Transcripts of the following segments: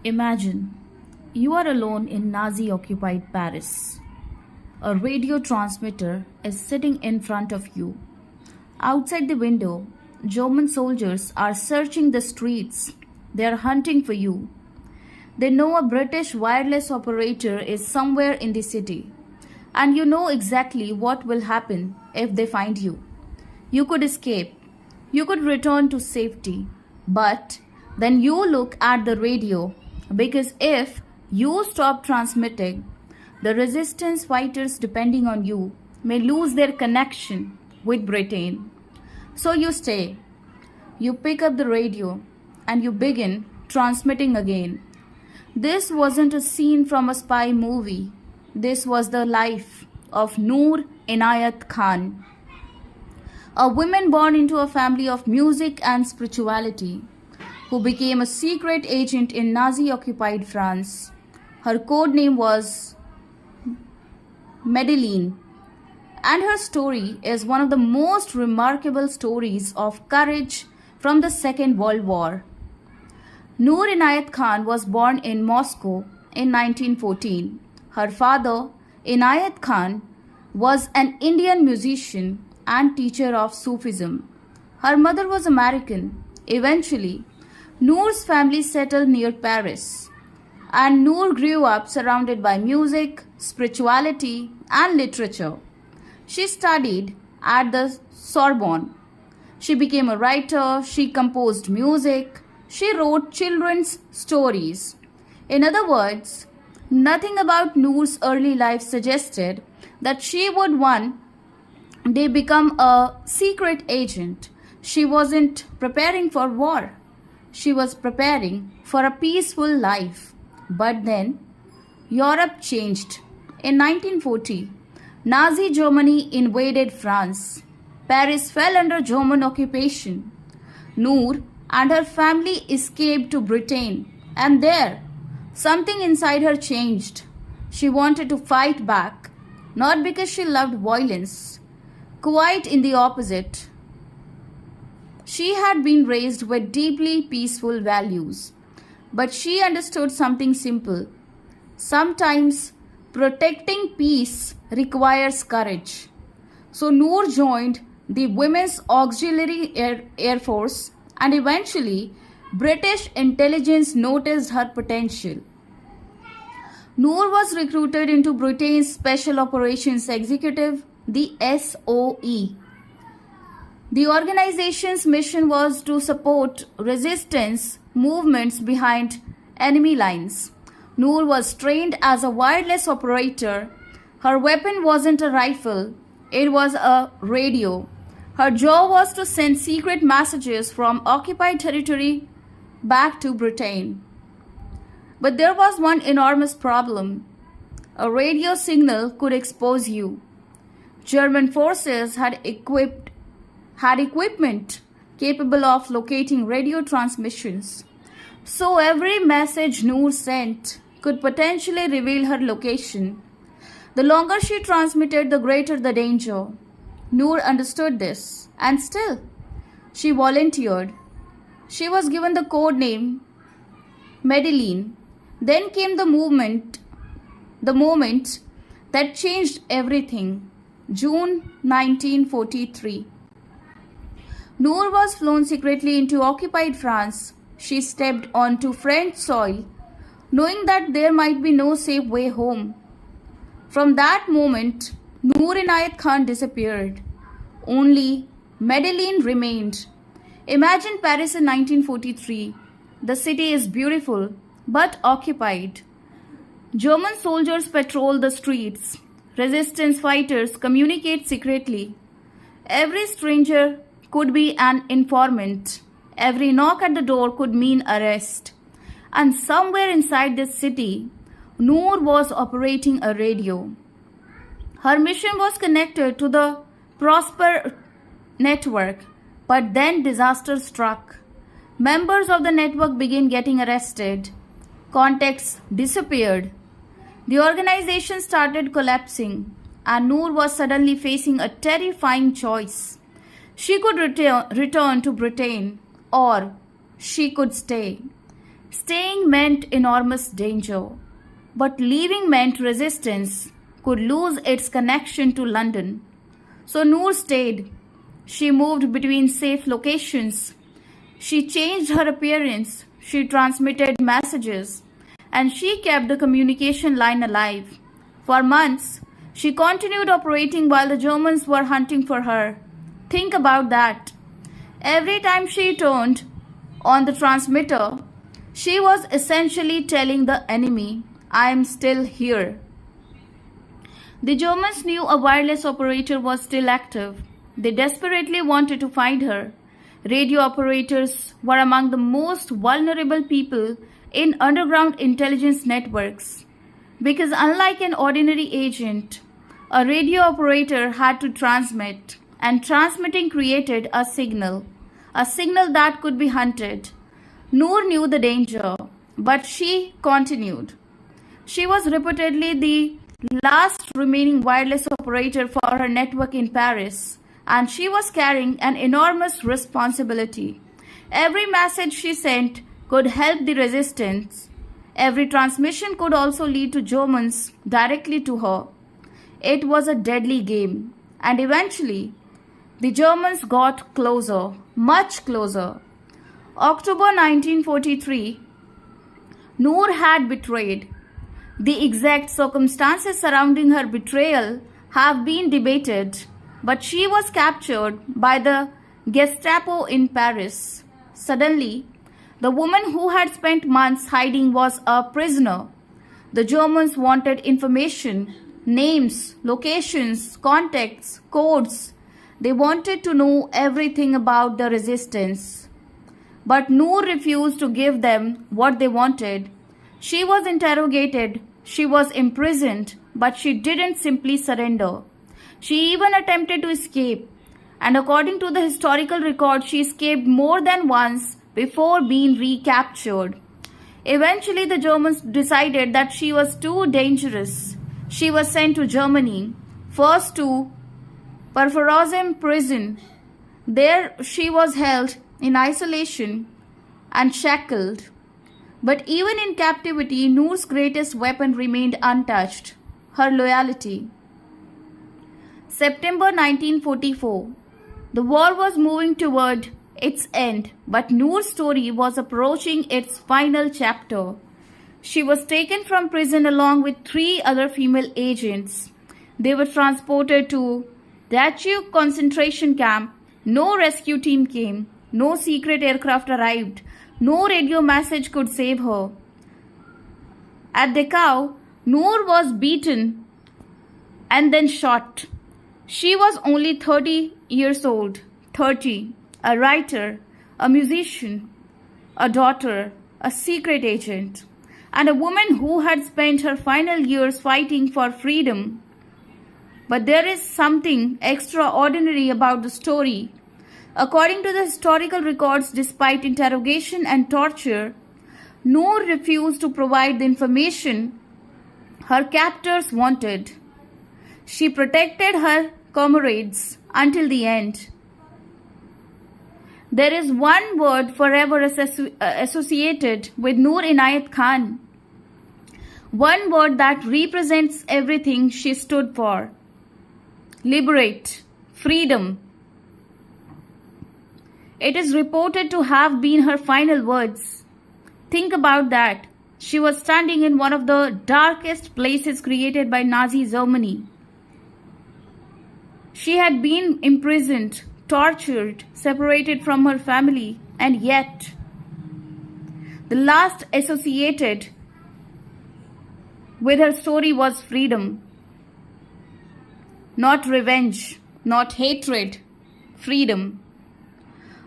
Imagine you are alone in Nazi occupied Paris. A radio transmitter is sitting in front of you. Outside the window, German soldiers are searching the streets. They are hunting for you. They know a British wireless operator is somewhere in the city. And you know exactly what will happen if they find you. You could escape. You could return to safety. But then you look at the radio because if you stop transmitting, the resistance fighters depending on you may lose their connection with Britain. So you stay. You pick up the radio and you begin transmitting again. This wasn't a scene from a spy movie. This was the life of Noor Inayat Khan, a woman born into a family of music and spirituality, who became a secret agent in Nazi-occupied France. Her code name was Madeleine, and her story is one of the most remarkable stories of courage from the Second World War. Noor Inayat Khan was born in Moscow in 1914. Her father, Inayat Khan, was an Indian musician and teacher of Sufism. Her mother was American. Eventually, Noor's family settled near Paris, and Noor grew up surrounded by music, spirituality, and literature. She studied at the Sorbonne. She became a writer, she composed music, she wrote children's stories. In other words, nothing about Noor's early life suggested that she would one day become a secret agent. She wasn't preparing for war. She was preparing for a peaceful life. But then, Europe changed. In 1940, Nazi Germany invaded France. Paris fell under German occupation. Noor and her family escaped to Britain, and there, something inside her changed. She wanted to fight back, not because she loved violence. Quite in the opposite. She had been raised with deeply peaceful values, but she understood something simple. Sometimes protecting peace requires courage. So Noor joined the Women's Auxiliary Air Force, and eventually British intelligence noticed her potential. Noor was recruited into Britain's Special Operations Executive, the SOE. The organization's mission was to support resistance movements behind enemy lines. Noor was trained as a wireless operator. Her weapon wasn't a rifle, it was a radio. Her job was to send secret messages from occupied territory back to Britain. But there was one enormous problem. A radio signal could expose you. German forces had equipment capable of locating radio transmissions. So every message Noor sent could potentially reveal her location. The longer she transmitted, the greater the danger. Noor understood this, and still, she volunteered. She was given the code name Madeleine. Then came the moment that changed everything. June 1943. Noor was flown secretly into occupied France. She stepped onto French soil, knowing that there might be no safe way home. From that moment, Noor Inayat Khan disappeared. Only Madeleine remained. Imagine Paris in 1943. The city is beautiful, but occupied. German soldiers patrol the streets. Resistance fighters communicate secretly. Every stranger could be an informant. Every knock at the door could mean arrest. And somewhere inside this city, Noor was operating a radio. Her mission was connected to the Prosper network, but then disaster struck. Members of the network began getting arrested. Contacts disappeared. The organization started collapsing, and Noor was suddenly facing a terrifying choice. She could return to Britain, or she could stay. Staying meant enormous danger, but leaving meant resistance could lose its connection to London. So Noor stayed. She moved between safe locations. She changed her appearance. She transmitted messages. And she kept the communication line alive. For months, she continued operating while the Germans were hunting for her. Think about that. Every time she turned on the transmitter, she was essentially telling the enemy, I am still here. The Germans knew a wireless operator was still active. They desperately wanted to find her. Radio operators were among the most vulnerable people in underground intelligence networks. Because unlike an ordinary agent, a radio operator had to transmit, and transmitting created a signal that could be hunted. Noor knew the danger, but she continued. She was reportedly the last remaining wireless operator for her network in Paris, and she was carrying an enormous responsibility. Every message she sent could help the resistance. Every transmission could also lead to Germans directly to her. It was a deadly game, and eventually, the Germans got closer, much closer. October 1943, Noor had betrayed. The exact circumstances surrounding her betrayal have been debated, but she was captured by the Gestapo in Paris. Suddenly, the woman who had spent months hiding was a prisoner. The Germans wanted information, names, locations, contacts, codes. They wanted to know everything about the resistance. But Noor refused to give them what they wanted. She was interrogated, she was imprisoned, but she didn't simply surrender. She even attempted to escape, and according to the historical record, she escaped more than once before being recaptured. Eventually, the Germans decided that she was too dangerous. She was sent to Germany, first to Perforozem prison. There she was held in isolation and shackled. But even in captivity, Noor's greatest weapon remained untouched, her loyalty. September 1944. The war was moving toward its end, but Noor's story was approaching its final chapter. She was taken from prison along with 3 other female agents. They were transported to Dachau concentration camp. No rescue team came. No secret aircraft arrived. No radio message could save her. At Dachau, Noor was beaten and then shot. She was only 30 years old. 30. A writer, a musician, a daughter, a secret agent, and a woman who had spent her final years fighting for freedom. But there is something extraordinary about the story. According to the historical records, despite interrogation and torture, Noor refused to provide the information her captors wanted. She protected her comrades until the end. There is one word forever associated with Noor Inayat Khan. One word that represents everything she stood for. Liberate. Freedom. It is reported to have been her final words. Think about that. She was standing in one of the darkest places created by Nazi Germany. She had been imprisoned, tortured, separated from her family, and yet the last associated with her story was freedom. Not revenge, not hatred, freedom.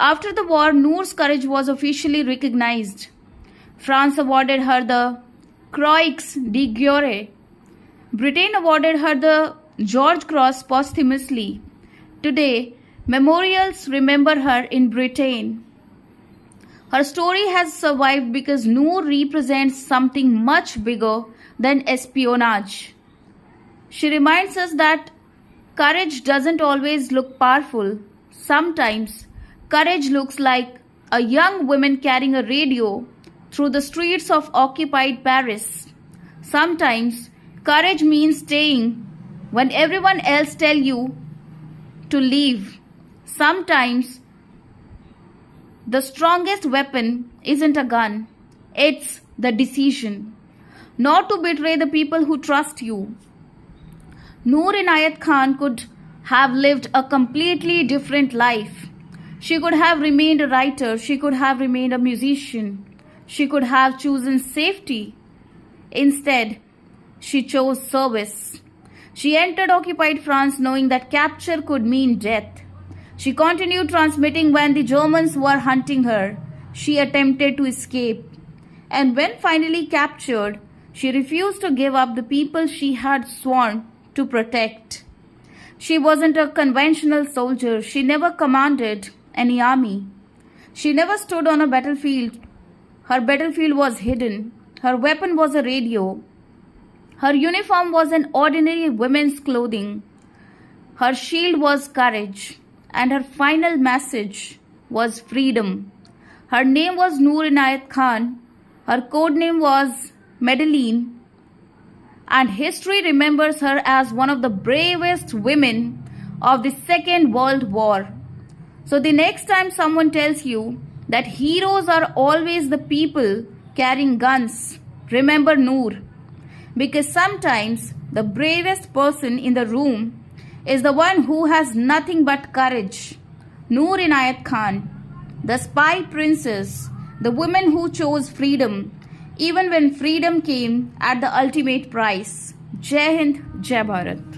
After the war, Noor's courage was officially recognized. France awarded her the Croix de Guerre. Britain awarded her the George Cross posthumously. Today, memorials remember her in Britain. Her story has survived because Noor represents something much bigger than espionage. She reminds us that courage doesn't always look powerful. Sometimes, courage looks like a young woman carrying a radio through the streets of occupied Paris. Sometimes courage means staying when everyone else tells you to leave. Sometimes the strongest weapon isn't a gun, it's the decision not to betray the people who trust you. Noor Inayat Khan could have lived a completely different life. She could have remained a writer, she could have remained a musician, she could have chosen safety. Instead, she chose service. She entered occupied France knowing that capture could mean death. She continued transmitting when the Germans were hunting her. She attempted to escape. And when finally captured, she refused to give up the people she had sworn to protect. She wasn't a conventional soldier. She never commanded any army. She never stood on a battlefield. Her battlefield was hidden. Her weapon was a radio. Her uniform was an ordinary woman's clothing. Her shield was courage. And her final message was freedom. Her name was Noor Inayat Khan. Her code name was Madeline. And history remembers her as one of the bravest women of the Second World War. So the next time someone tells you that heroes are always the people carrying guns, remember Noor. Because sometimes the bravest person in the room is the one who has nothing but courage. Noor Inayat Khan, the spy princess, the woman who chose freedom, even when freedom came at the ultimate price. Jai Hind, Jai Bharat.